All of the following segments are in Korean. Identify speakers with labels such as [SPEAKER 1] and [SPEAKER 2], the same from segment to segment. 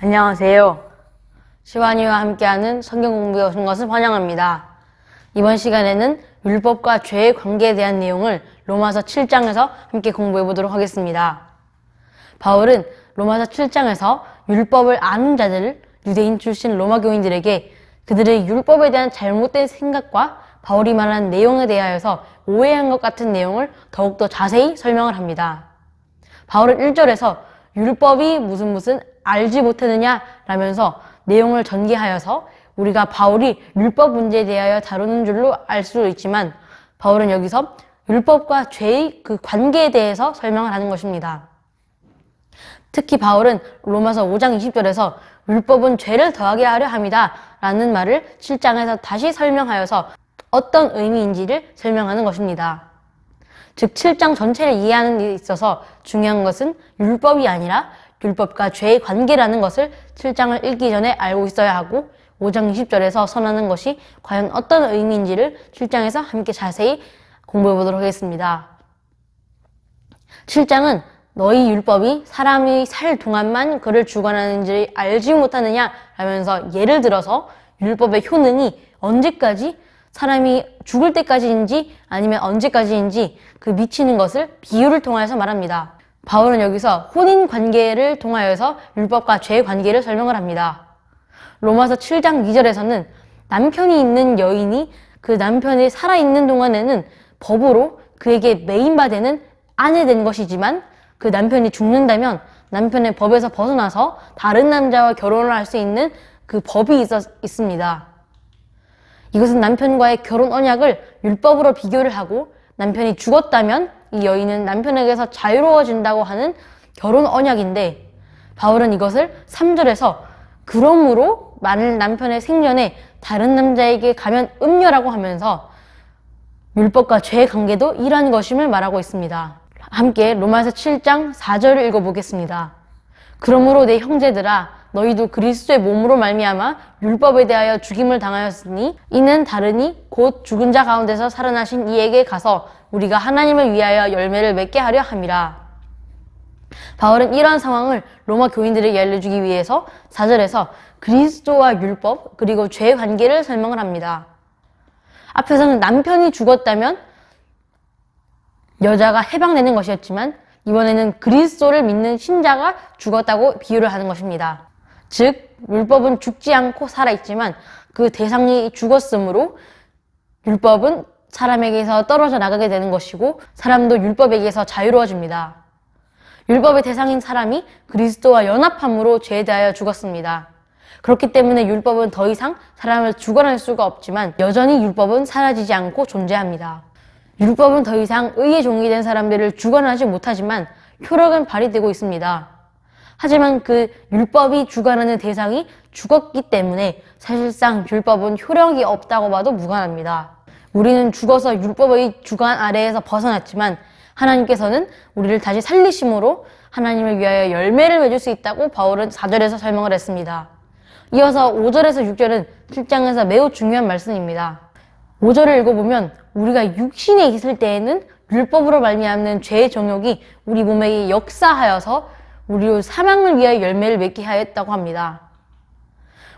[SPEAKER 1] 안녕하세요. 시완이와 함께하는 성경 공부에 오신 것을 환영합니다. 이번 시간에는 율법과 죄의 관계에 대한 내용을 로마서 7장에서 함께 공부해 보도록 하겠습니다. 바울은 로마서 7장에서 율법을 아는 자들을 유대인 출신 로마 교인들에게 그들의 율법에 대한 잘못된 생각과 바울이 말한 내용에 대하여서 오해한 것 같은 내용을 더욱더 자세히 설명을 합니다. 바울은 1절에서 율법이 무슨 알지 못했느냐 라면서 내용을 전개하여서 우리가 바울이 율법 문제에 대하여 다루는 줄로 알 수 있지만 바울은 여기서 율법과 죄의 그 관계에 대해서 설명을 하는 것입니다. 특히 바울은 로마서 5장 20절에서 율법은 죄를 더하게 하려 함이다 라는 말을 7장에서 다시 설명하여서 어떤 의미인지를 설명하는 것입니다. 즉 7장 전체를 이해하는 데 있어서 중요한 것은 율법이 아니라 율법과 죄의 관계라는 것을 7장을 읽기 전에 알고 있어야 하고 5장 20절에서 선언하는 것이 과연 어떤 의미인지를 7장에서 함께 자세히 공부해 보도록 하겠습니다. 7장은 너희 율법이 사람이 살 동안만 그를 주관하는지 알지 못하느냐 라면서 예를 들어서 율법의 효능이 언제까지 사람이 죽을 때까지인지 아니면 언제까지인지 그 미치는 것을 비유를 통하여서 말합니다. 바울은 여기서 혼인 관계를 통하여서 율법과 죄의 관계를 설명을 합니다. 로마서 7장 2절에서는 남편이 있는 여인이 그 남편이 살아있는 동안에는 법으로 그에게 매인바되는 아내 된 것이지만 그 남편이 죽는다면 남편의 법에서 벗어나서 다른 남자와 결혼을 할 수 있는 그 법이 있습니다. 이것은 남편과의 결혼 언약을 율법으로 비교를 하고 남편이 죽었다면 이 여인은 남편에게서 자유로워진다고 하는 결혼 언약인데 바울은 이것을 3절에서 그러므로 만일 남편의 생전에 다른 남자에게 가면 음녀라고 하면서 율법과 죄의 관계도 이러한 것임을 말하고 있습니다. 함께 로마서 7장 4절을 읽어보겠습니다. 그러므로 내 형제들아 너희도 그리스도의 몸으로 말미암아 율법에 대하여 죽임을 당하였으니 이는 다르니 곧 죽은 자 가운데서 살아나신 이에게 가서 우리가 하나님을 위하여 열매를 맺게 하려 함이라. 바울은 이러한 상황을 로마 교인들에게 알려주기 위해서 4절에서 그리스도와 율법 그리고 죄의 관계를 설명을 합니다. 앞에서는 남편이 죽었다면 여자가 해방되는 것이었지만 이번에는 그리스도를 믿는 신자가 죽었다고 비유를 하는 것입니다. 즉 율법은 죽지 않고 살아있지만 그 대상이 죽었으므로 율법은 사람에게서 떨어져 나가게 되는 것이고 사람도 율법에게서 자유로워집니다. 율법의 대상인 사람이 그리스도와 연합함으로 죄에 대하여 죽었습니다. 그렇기 때문에 율법은 더 이상 사람을 주관할 수가 없지만 여전히 율법은 사라지지 않고 존재합니다. 율법은 더 이상 의의 종이 된 사람들을 주관하지 못하지만 효력은 발휘되고 있습니다. 하지만 그 율법이 주관하는 대상이 죽었기 때문에 사실상 율법은 효력이 없다고 봐도 무관합니다. 우리는 죽어서 율법의 주관 아래에서 벗어났지만 하나님께서는 우리를 다시 살리심으로 하나님을 위하여 열매를 맺을 수 있다고 바울은 4절에서 설명을 했습니다. 이어서 5절에서 6절은 7장에서 매우 중요한 말씀입니다. 5절을 읽어보면 우리가 육신에 있을 때에는 율법으로 말미암는 죄의 정욕이 우리 몸에 역사하여서 우리로 사망을 위하여 열매를 맺게 하였다고 합니다.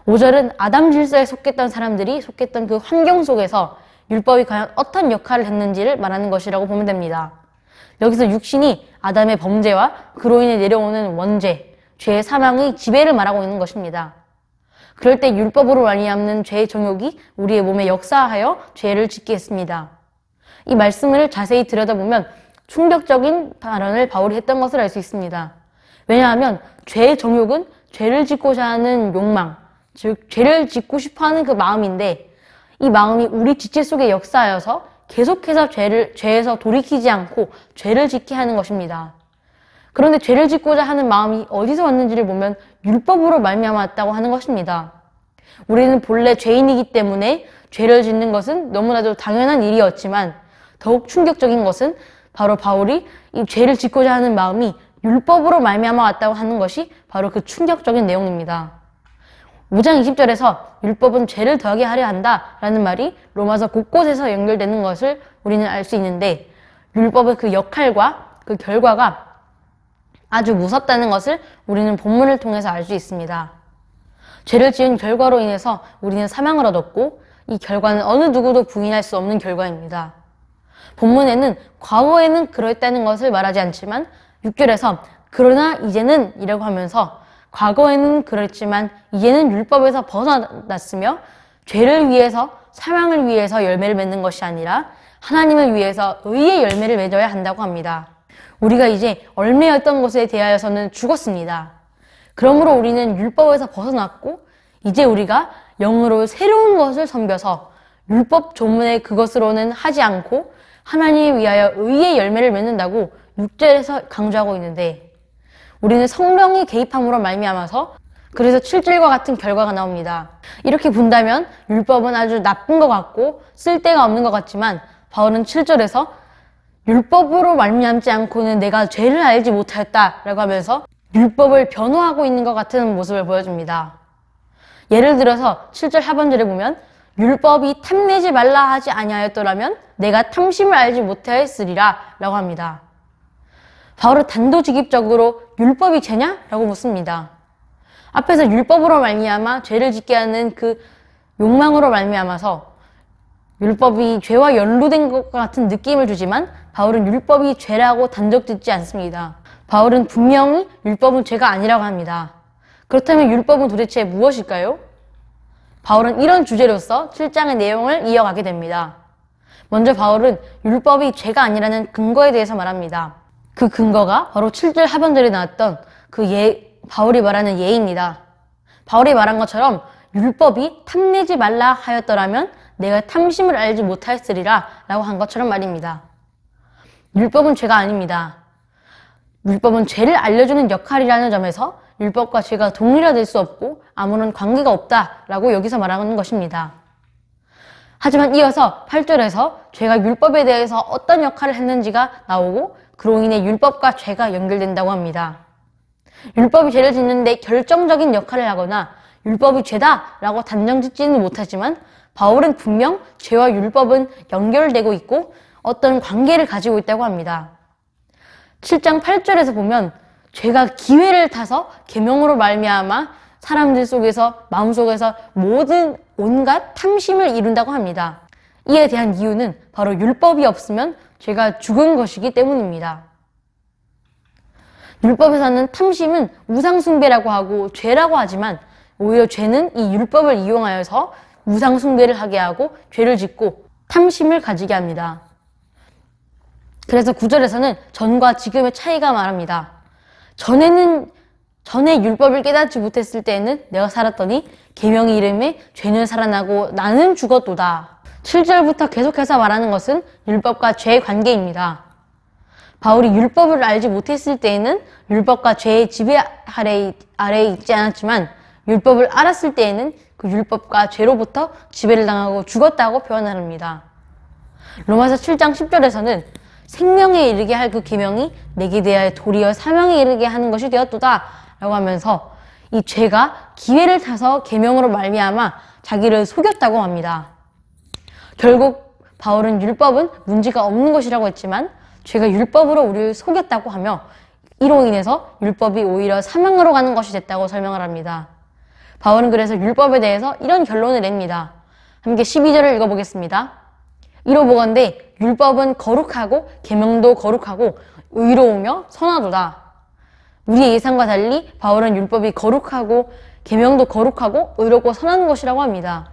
[SPEAKER 1] 5절은 아담 질서에 속했던 사람들이 속했던 그 환경 속에서 율법이 과연 어떤 역할을 했는지를 말하는 것이라고 보면 됩니다. 여기서 육신이 아담의 범죄와 그로 인해 내려오는 원죄, 죄의 사망의 지배를 말하고 있는 것입니다. 그럴 때 율법으로 말미암는 죄의 정욕이 우리의 몸에 역사하여 죄를 짓게 했습니다. 이 말씀을 자세히 들여다보면 충격적인 발언을 바울이 했던 것을 알 수 있습니다. 왜냐하면 죄의 정욕은 죄를 짓고자 하는 욕망, 즉 죄를 짓고 싶어하는 그 마음인데 이 마음이 우리 지체 속에 역사하여서 계속해서 죄에서 돌이키지 않고 죄를 짓게 하는 것입니다. 그런데 죄를 짓고자 하는 마음이 어디서 왔는지를 보면 율법으로 말미암았다고 하는 것입니다. 우리는 본래 죄인이기 때문에 죄를 짓는 것은 너무나도 당연한 일이었지만 더욱 충격적인 것은 바로 바울이 이 죄를 짓고자 하는 마음이 율법으로 말미암아 왔다고 하는 것이 바로 그 충격적인 내용입니다. 5장 20절에서 율법은 죄를 더하게 하려 한다라는 말이 로마서 곳곳에서 연결되는 것을 우리는 알 수 있는데 율법의 그 역할과 그 결과가 아주 무섭다는 것을 우리는 본문을 통해서 알 수 있습니다. 죄를 지은 결과로 인해서 우리는 사망을 얻었고 이 결과는 어느 누구도 부인할 수 없는 결과입니다. 본문에는 과거에는 그랬다는 것을 말하지 않지만 6절에서 그러나 이제는 이라고 하면서 과거에는 그랬지만 이제는 율법에서 벗어났으며 죄를 위해서 사망을 위해서 열매를 맺는 것이 아니라 하나님을 위해서 의의 열매를 맺어야 한다고 합니다. 우리가 이제 얽매였던 것에 대하여서는 죽었습니다. 그러므로 우리는 율법에서 벗어났고 이제 우리가 영으로 새로운 것을 섬겨서 율법 조문의 그것으로는 하지 않고 하나님을 위하여 의의 열매를 맺는다고 6절에서 강조하고 있는데 우리는 성령의 개입함으로 말미암아서 그래서 7절과 같은 결과가 나옵니다. 이렇게 본다면 율법은 아주 나쁜 것 같고 쓸데가 없는 것 같지만 바울은 7절에서 율법으로 말미암지 않고는 내가 죄를 알지 못하였다라고 하면서 율법을 변호하고 있는 것 같은 모습을 보여줍니다. 예를 들어서 7절 하반절에 보면 율법이 탐내지 말라 하지 아니하였더라면 내가 탐심을 알지 못하였으리라 라고 합니다. 바울은 단도직입적으로 율법이 죄냐? 라고 묻습니다. 앞에서 율법으로 말미암아 죄를 짓게 하는 그 욕망으로 말미암아서 율법이 죄와 연루된 것 같은 느낌을 주지만 바울은 율법이 죄라고 단정 짓지 않습니다. 바울은 분명히 율법은 죄가 아니라고 합니다. 그렇다면 율법은 도대체 무엇일까요? 바울은 이런 주제로서 7장의 내용을 이어가게 됩니다. 먼저 바울은 율법이 죄가 아니라는 근거에 대해서 말합니다. 그 근거가 바로 7절 하반절에 나왔던 바울이 말하는 예입니다. 바울이 말한 것처럼 율법이 탐내지 말라 하였더라면 내가 탐심을 알지 못하였으리라 라고 한 것처럼 말입니다. 율법은 죄가 아닙니다. 율법은 죄를 알려주는 역할이라는 점에서 율법과 죄가 동일화될 수 없고 아무런 관계가 없다라고 여기서 말하는 것입니다. 하지만 이어서 8절에서 죄가 율법에 대해서 어떤 역할을 했는지가 나오고 그로 인해 율법과 죄가 연결된다고 합니다. 율법이 죄를 짓는데 결정적인 역할을 하거나 율법이 죄다라고 단정짓지는 못하지만 바울은 분명 죄와 율법은 연결되고 있고 어떤 관계를 가지고 있다고 합니다. 7장 8절에서 보면 죄가 기회를 타서 계명으로 말미암아 사람들 속에서 마음속에서 모든 온갖 탐심을 이룬다고 합니다. 이에 대한 이유는 바로 율법이 없으면 죄가 죽은 것이기 때문입니다. 율법에서는 탐심은 우상숭배라고 하고 죄라고 하지만 오히려 죄는 이 율법을 이용하여서 우상숭배를 하게 하고 죄를 짓고 탐심을 가지게 합니다. 그래서 9절에서는 전과 지금의 차이가 말합니다. 전에 율법을 깨닫지 못했을 때에는 내가 살았더니 계명의 이름에 죄는 살아나고 나는 죽었도다. 7절부터 계속해서 말하는 것은 율법과 죄의 관계입니다. 바울이 율법을 알지 못했을 때에는 율법과 죄의 지배 아래에 있지 않았지만 율법을 알았을 때에는 그 율법과 죄로부터 지배를 당하고 죽었다고 표현합니다. 로마서 7장 10절에서는 생명에 이르게 할 그 계명이 내게 대하여 도리어 사망에 이르게 하는 것이 되었도다 라고 하면서 이 죄가 기회를 타서 계명으로 말미암아 자기를 속였다고 합니다. 결국 바울은 율법은 문제가 없는 것이라고 했지만 죄가 율법으로 우리를 속였다고 하며 이로 인해서 율법이 오히려 사망으로 가는 것이 됐다고 설명을 합니다. 바울은 그래서 율법에 대해서 이런 결론을 냅니다. 함께 12절을 읽어보겠습니다. 이로 보건대 율법은 거룩하고 계명도 거룩하고 의로우며 선하도다. 우리의 예상과 달리 바울은 율법이 거룩하고 계명도 거룩하고 의롭고 선한 것이라고 합니다.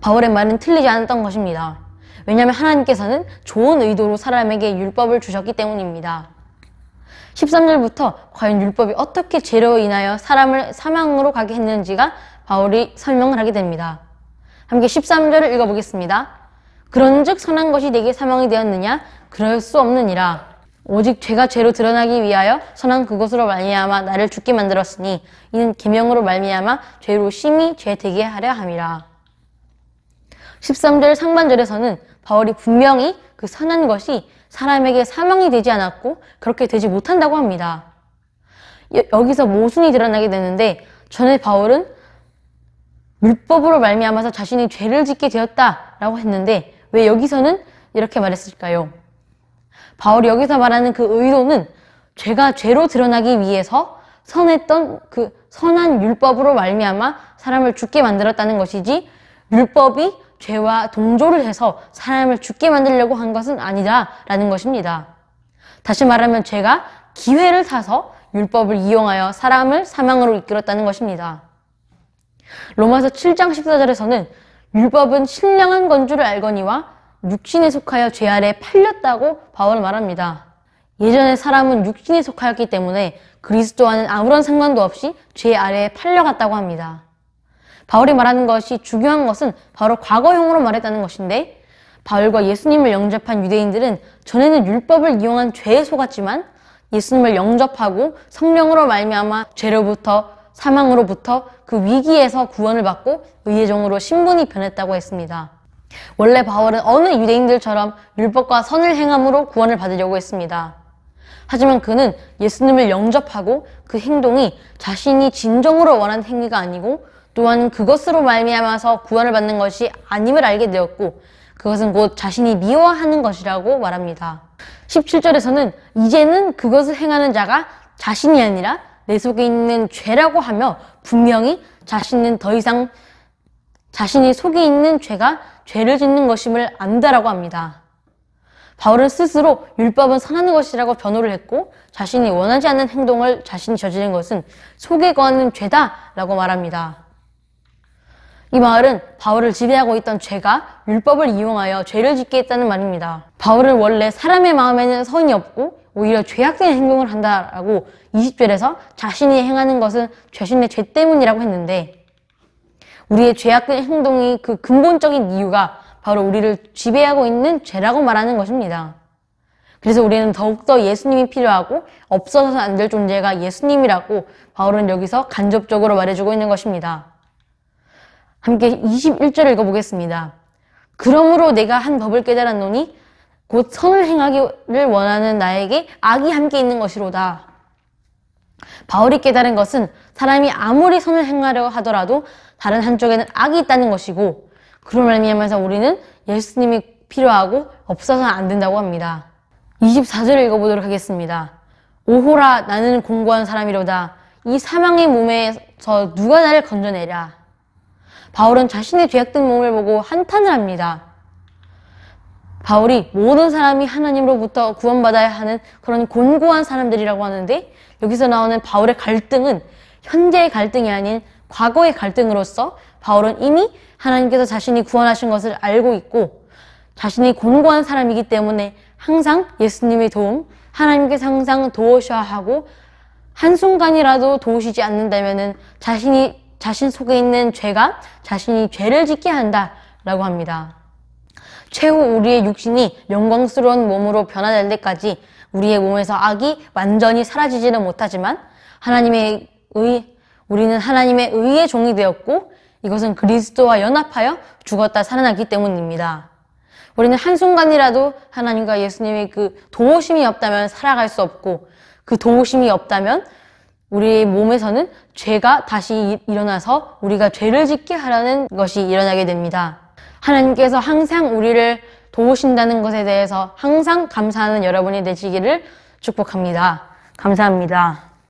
[SPEAKER 1] 바울의 말은 틀리지 않았던 것입니다. 왜냐하면 하나님께서는 좋은 의도로 사람에게 율법을 주셨기 때문입니다. 13절부터 과연 율법이 어떻게 죄로 인하여 사람을 사망으로 가게 했는지가 바울이 설명을 하게 됩니다. 함께 13절을 읽어보겠습니다. 그런즉 선한 것이 내게 사망이 되었느냐? 그럴 수 없느니라. 오직 죄가 죄로 드러나기 위하여 선한 그것으로 말미암아 나를 죽게 만들었으니 이는 계명으로 말미암아 죄로 심히 죄 되게 하려 함이라. 13절 상반절에서는 바울이 분명히 그 선한 것이 사람에게 사망이 되지 않았고 그렇게 되지 못한다고 합니다. 여기서 모순이 드러나게 되는데 전에 바울은 율법으로 말미암아서 자신이 죄를 짓게 되었다라고 했는데 왜 여기서는 이렇게 말했을까요? 바울이 여기서 말하는 그 의도는 죄가 죄로 드러나기 위해서 선했던 그 선한 율법으로 말미암아 사람을 죽게 만들었다는 것이지, 율법이 죄와 동조를 해서 사람을 죽게 만들려고 한 것은 아니다라는 것입니다. 다시 말하면 죄가 기회를 타서 율법을 이용하여 사람을 사망으로 이끌었다는 것입니다. 로마서 7장 14절에서는 율법은 신령한 건 줄을 알거니와 육신에 속하여 죄 아래 팔렸다고 바울은 말합니다. 예전에 사람은 육신에 속하였기 때문에 그리스도와는 아무런 상관도 없이 죄 아래에 팔려갔다고 합니다. 바울이 말하는 것이 중요한 것은 바로 과거형으로 말했다는 것인데, 바울과 예수님을 영접한 유대인들은 전에는 율법을 이용한 죄에 속았지만 예수님을 영접하고 성령으로 말미암아 죄로부터 사망으로부터 그 위기에서 구원을 받고 의의 종으로 신분이 변했다고 했습니다. 원래 바울은 어느 유대인들처럼 율법과 선을 행함으로 구원을 받으려고 했습니다. 하지만 그는 예수님을 영접하고 그 행동이 자신이 진정으로 원하는 행위가 아니고 또한 그것으로 말미암아서 구원을 받는 것이 아님을 알게 되었고, 그것은 곧 자신이 미워하는 것이라고 말합니다. 17절에서는 이제는 그것을 행하는 자가 자신이 아니라 내 속에 있는 죄라고 하며 분명히 자신은 더 이상 자신이 속에 있는 죄가 죄를 짓는 것임을 안다라고 합니다. 바울은 스스로 율법은 선한 것이라고 변호를 했고, 자신이 원하지 않는 행동을 자신이 저지른 것은 속에 거하는 죄다라고 말합니다. 이 말은 바울을 지배하고 있던 죄가 율법을 이용하여 죄를 짓게 했다는 말입니다. 바울은 원래 사람의 마음에는 선이 없고 오히려 죄악된 행동을 한다라고 20절에서 자신이 행하는 것은 자신의 죄 때문이라고 했는데, 우리의 죄악된 행동이 그 근본적인 이유가 바로 우리를 지배하고 있는 죄라고 말하는 것입니다. 그래서 우리는 더욱더 예수님이 필요하고 없어서는 안 될 존재가 예수님이라고 바울은 여기서 간접적으로 말해주고 있는 것입니다. 함께 21절을 읽어보겠습니다. 그러므로 내가 한 법을 깨달았노니 곧 선을 행하기를 원하는 나에게 악이 함께 있는 것이로다. 바울이 깨달은 것은 사람이 아무리 선을 행하려 하더라도 다른 한쪽에는 악이 있다는 것이고, 그로 말미암아서 우리는 예수님이 필요하고 없어서는 안 된다고 합니다. 24절을 읽어보도록 하겠습니다. 오호라, 나는 공고한 사람이로다. 이 사망의 몸에서 누가 나를 건져내랴. 바울은 자신의 죄악된 몸을 보고 한탄을 합니다. 바울이 모든 사람이 하나님으로부터 구원받아야 하는 그런 곤고한 사람들이라고 하는데, 여기서 나오는 바울의 갈등은 현재의 갈등이 아닌 과거의 갈등으로서 바울은 이미 하나님께서 자신이 구원하신 것을 알고 있고 자신이 곤고한 사람이기 때문에 항상 예수님의 도움, 하나님께서 항상 도우셔야 하고, 한순간이라도 도우시지 않는다면 자신 속에 있는 죄가 자신이 죄를 짓게 한다라고 합니다. 최후 우리의 육신이 영광스러운 몸으로 변화될 때까지 우리의 몸에서 악이 완전히 사라지지는 못하지만 우리는 하나님의 의의 종이 되었고, 이것은 그리스도와 연합하여 죽었다 살아나기 때문입니다. 우리는 한순간이라도 하나님과 예수님의 그 도우심이 없다면 살아갈 수 없고, 그 도우심이 없다면 우리의 몸에서는 죄가 다시 일어나서 우리가 죄를 짓게 하려는 것이 일어나게 됩니다. 하나님께서 항상 우리를 도우신다는 것에 대해서 항상 감사하는 여러분이 되시기를 축복합니다. 감사합니다.